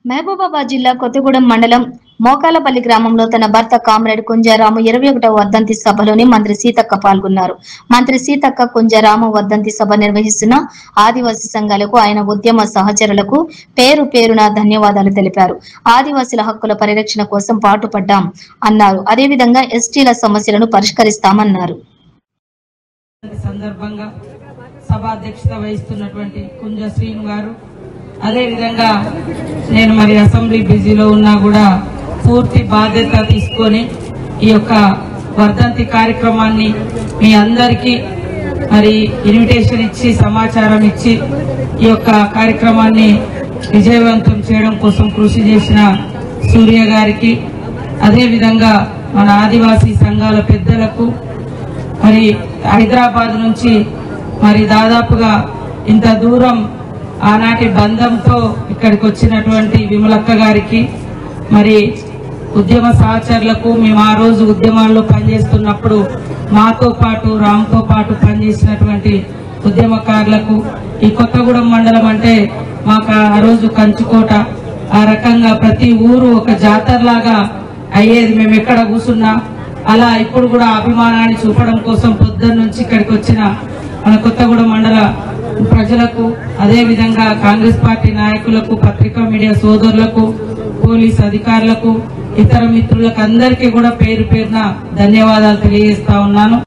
మహబూబాబాద్ జిల్లా కొత్తగూడెం మండలం మోకాలపల్లి గ్రామంలో తన భర్త కామ్రేడ్ కుంజారాము 21వ వర్ధంతి సభలోని మంత్రి సీతక్క పాల్గొన్నారు. మంత్రి సీతక్క కుంజారాము వర్ధంతి సభ నిర్వహిస్తున్న ఆదివాసీ సంఘాలకు, ఆయన ఉద్యమ సహచరులకు పేరు పేరున ధన్యవాదాలు తెలిపారు. ఆదివాసీల హక్కుల పరిరక్షణ కోసం పాటుపడ్డాం అన్నారు. అదేవిధంగా ఎస్టీల సమస్యలను పరిష్కరిస్తామన్నారు. సందర్భంగా సభాధ్యక్షత వహిస్తున్నటువంటి కుంజ శ్రీను గారు, అదే విధంగా నేను మరి అసెంబ్లీ బిజీలో ఉన్నా కూడా పూర్తి బాధ్యత తీసుకొని ఈ యొక్క వర్ధంతి కార్యక్రమాన్ని మీ అందరికీ మరి ఇన్విటేషన్ ఇచ్చి సమాచారం ఇచ్చి ఈ యొక్క కార్యక్రమాన్ని విజయవంతం చేయడం కోసం కృషి చేసిన సూర్య గారికి, అదే విధంగా మన ఆదివాసీ సంఘాల పెద్దలకు, మరి హైదరాబాద్ నుంచి మరి దాదాపుగా ఇంత దూరం ఆనాటి బంధంతో ఇక్కడికి వచ్చినటువంటి విమలక్క గారికి, మరి ఉద్యమ సహచరులకు, మేము ఆ రోజు ఉద్యమాల్లో పనిచేస్తున్నప్పుడు మాతో పాటు రామ్తో పాటు పనిచేసినటువంటి ఉద్యమకారులకు, ఈ కొత్తగూడెం మండలం అంటే మాకు ఆ రోజు కంచుకోట, ఆ రకంగా ప్రతి ఊరు ఒక జాతరలాగా అయ్యేది. మేము ఎక్కడ కూర్చున్నా అలా ఇప్పుడు కూడా అభిమానాన్ని చూపడం కోసం పొద్దున్న నుంచి ఇక్కడికి వచ్చిన మన కొత్తగూడెం మండల ప్రజలకు, అదే విధంగా కాంగ్రెస్ పార్టీ నాయకులకు, పత్రికా మీడియా సోదరులకు, పోలీస్ అధికారులకు, ఇతర మిత్రులకు అందరికీ కూడా పేరు పేరున ధన్యవాదాలు తెలియజేస్తా ఉన్నాను.